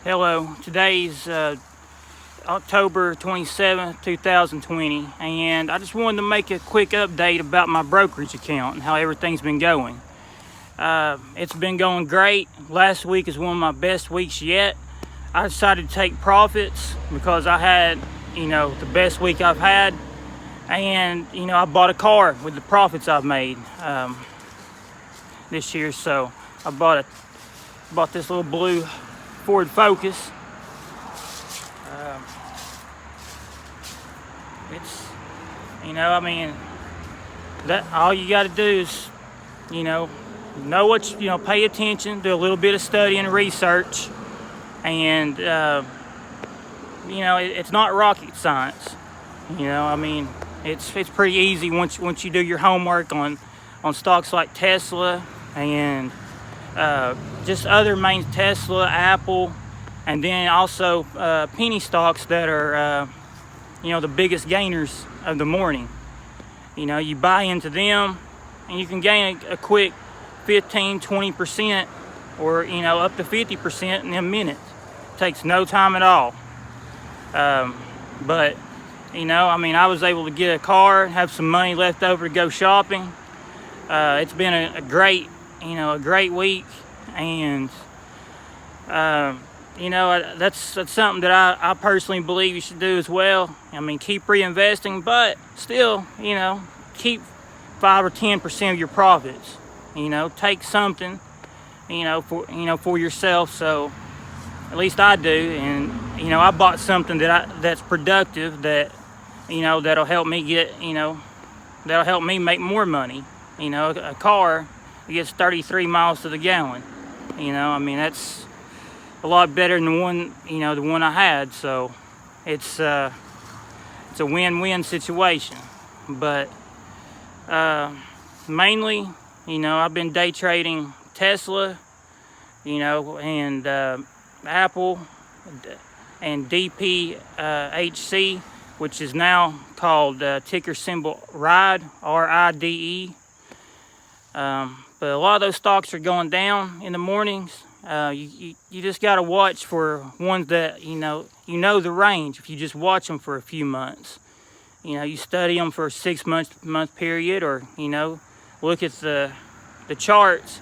Hello, today's October 27th, 2020, and I just wanted to make a quick update about my brokerage account and how everything's been going. It's been going great. Last week is one of my best weeks yet. I decided to take profits because I had, the best week I've had, and, I bought a car with the profits I've made this year. So I bought this little blue Ford Focus. It's, that all you got to do is, know what, pay attention, do a little bit of study and research, and, it's not rocket science. It's pretty easy once you do your homework on stocks like Tesla and just other main Tesla, Apple, and then also penny stocks that are the biggest gainers of the morning. You buy into them and you can gain a quick 15-20% or up to 50% in a minute. It takes no time at all. But I was able to get a car, have some money left over to go shopping. It's been a great week, and that's something that I personally believe you should do as well. Keep reinvesting, but still, keep 5 or 10% of your profits. Take something, for yourself. So at least I do, and I bought something that's productive that that'll help me that'll help me make more money. A car that gets 33 miles to the gallon. That's a lot better than the one I had. So it's a win-win situation. But mainly, I've been day trading Tesla, and Apple and DPHC, which is now called ticker symbol RIDE, RIDE. But a lot of those stocks are going down in the mornings. You just got to watch for ones that the range. If you just watch them for a few months, you study them for a 6 month period, or look at the charts,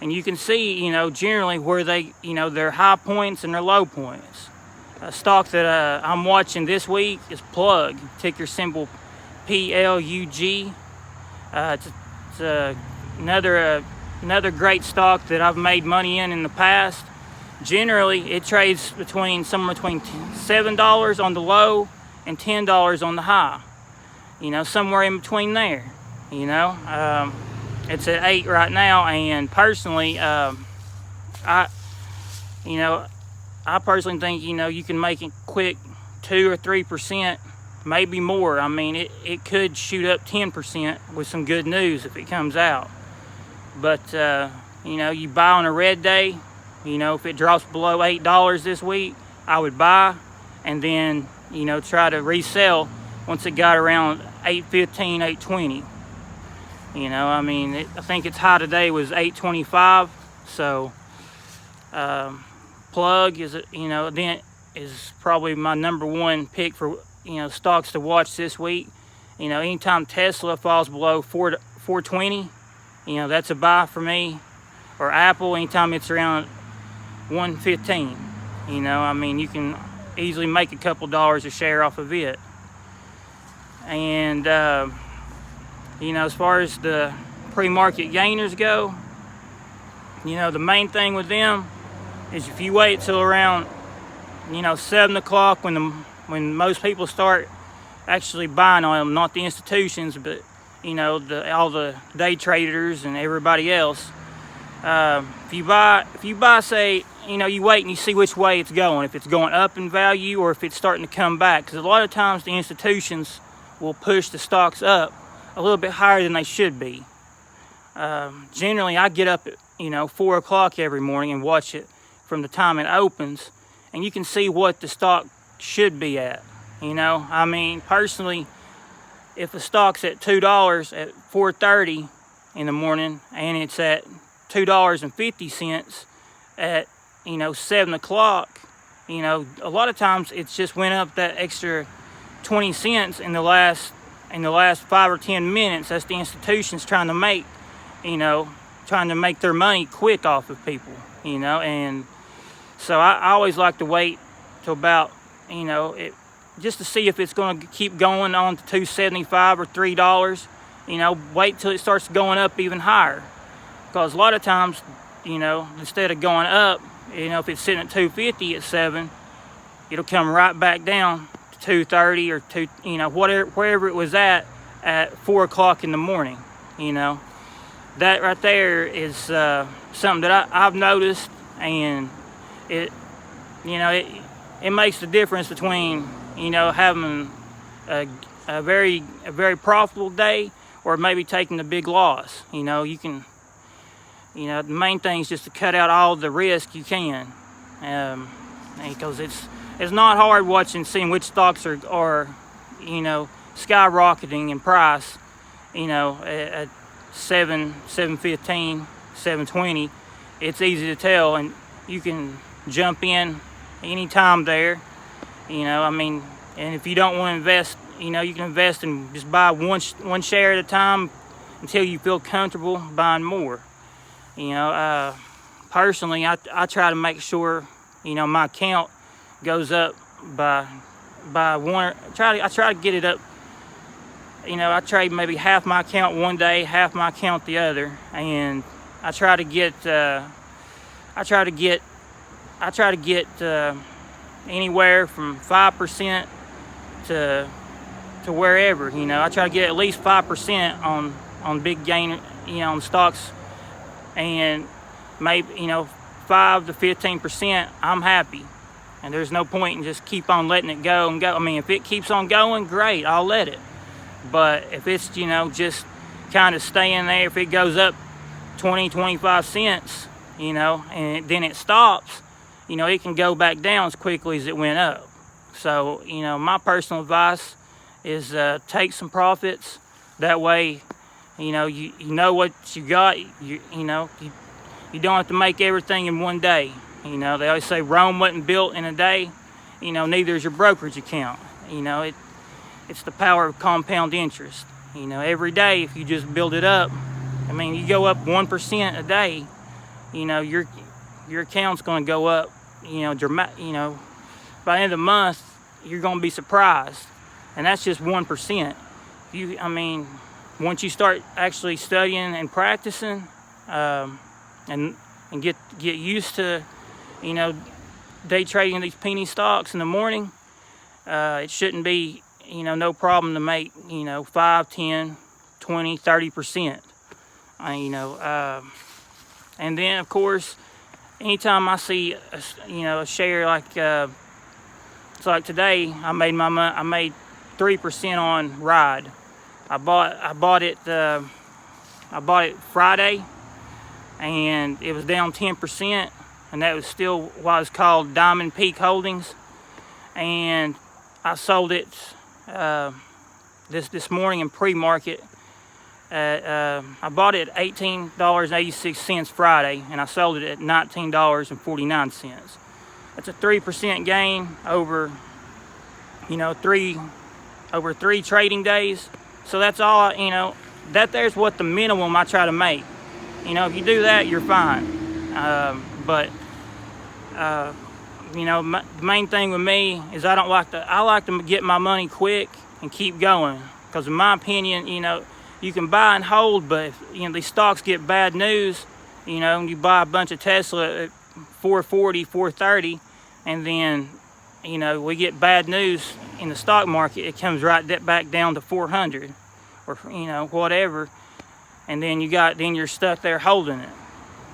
and you can see generally where they their high points and their low points. A stock that I'm watching this week is Plug, ticker symbol PLUG. It's another great stock that I've made money in the past. Generally, it trades somewhere between $7 on the low and $10 on the high. Somewhere in between there. It's at 8 right now, and personally, I personally think you can make it quick 2 or 3%, maybe more. It could shoot up 10% with some good news if it comes out. But you buy on a red day. If it drops below $8 this week, I would buy, and then try to resell once it got around $8.15, $8.20. I think its high today was $8.25. So Plug is probably my number one pick for stocks to watch this week. Anytime Tesla falls below 420, that's a buy for me. Or Apple, anytime it's around 115. You can easily make a couple dollars a share off of it. And as far as the pre-market gainers go, the main thing with them is if you wait till around 7 o'clock when most people start actually buying on them, not the institutions, but all the day traders and everybody else. If you buy, say, you wait and you see which way it's going, if it's going up in value or if it's starting to come back, because a lot of times the institutions will push the stocks up a little bit higher than they should be. Generally, I get up at 4 o'clock every morning and watch it from the time it opens, and you can see what the stock should be at. Personally, if a stock's at $2 at 4:30 in the morning and it's at $2.50 at 7 o'clock, you know, a lot of times it's just went up that extra 20 cents in the last 5 or 10 minutes. That's the institutions trying to make, you know, trying to make their money quick off of people, you know. And so I always like to wait till about, you know, just to see if it's going to keep going on to $2.75 or $3. You know, wait till it starts going up even higher, because a lot of times, you know, instead of going up, you know, if it's sitting at $2.50 at 7, it'll come right back down to $2.30 or two, you know, wherever it was at 4 o'clock in the morning. You know, that right there is something that I've noticed, and it, you know, it makes the difference between, you know, having a very profitable day or maybe taking a big loss. You know, you can, you know, the main thing is just to cut out all the risk you can, because it's not hard seeing which stocks are, you know, skyrocketing in price, you know, at 7.15, 7.20. It's easy to tell, and you can jump in anytime there. You know, I mean, and if you don't want to invest, you know, you can invest and just buy one share at a time until you feel comfortable buying more. You know, personally, I try to make sure, you know, my account goes up by one. I try to get it up. You know, I trade maybe half my account one day, half my account the other, and I try to get anywhere from 5% to wherever. You know, I try to get at least 5% on big gain, you know, on stocks, and maybe, you know, 5 to 15%. I'm happy, and there's no point in just keep on letting it go and go. I mean, if it keeps on going, great, I'll let it. But if it's, you know, just kind of staying there, if it goes up 20, 25 cents, you know, and then it stops, you know, it can go back down as quickly as it went up. So, you know, my personal advice is take some profits. That way, you know, you know what you got. You know, you don't have to make everything in one day. You know, they always say Rome wasn't built in a day. You know, neither is your brokerage account. You know, it's the power of compound interest. You know, every day, if you just build it up, I mean, you go up 1% a day, you know, your account's going to go up, you know, you know, by the end of the month, you're going to be surprised. And that's just 1%. I mean, once you start actually studying and practicing, and get used to, you know, day trading these penny stocks in the morning, it shouldn't be, you know, no problem to make, you know, 5, 10, 20, 30%. You know, and then of course, anytime I see a share like so like today, I made 3% on Ride. I bought it Friday, and it was down 10%, and that was still what was called Diamond Peak Holdings, and I sold it this morning in pre-market. I bought it at $18.86 Friday, and I sold it at $19.49. That's a 3% gain over, you know, three trading days. So that's all, you know, there's what the minimum I try to make. You know, if you do that, you're fine. But you know, the main thing with me is I like to get my money quick and keep going. Because in my opinion, you know, you can buy and hold, but if, you know, these stocks get bad news, you know, and you buy a bunch of Tesla at 440, 430, and then, you know, we get bad news in the stock market, it comes right back down to 400 or, you know, whatever, and then you're stuck there holding it.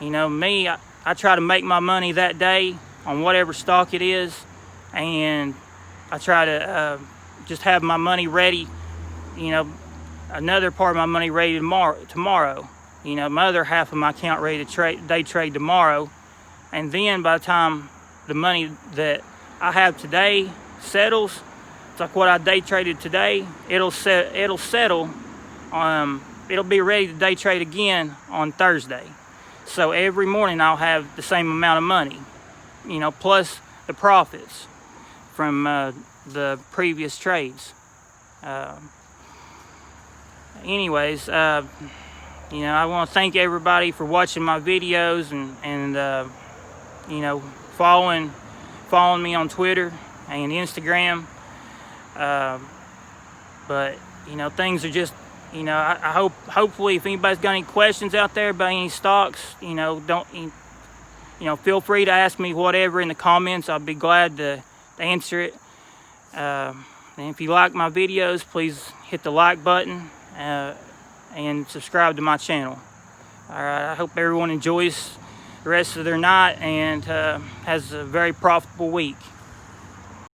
You know, me, I try to make my money that day on whatever stock it is, and I try to just have my money ready, you know, another part of my money ready tomorrow. You know, my other half of my account ready to day trade tomorrow. And then by the time the money that I have today settles, it's like what I day traded today, it'll settle. It'll be ready to day trade again on Thursday. So every morning I'll have the same amount of money, you know, plus the profits from the previous trades. Anyways, you know, I want to thank everybody for watching my videos and you know, following me on Twitter and Instagram. But you know, things are just, you know, I hopefully if anybody's got any questions out there about any stocks, you know, you know, feel free to ask me whatever in the comments. I'll be glad to answer it. And if you like my videos, please hit the like button and subscribe to my channel. Alright, I hope everyone enjoys the rest of their night and has a very profitable week.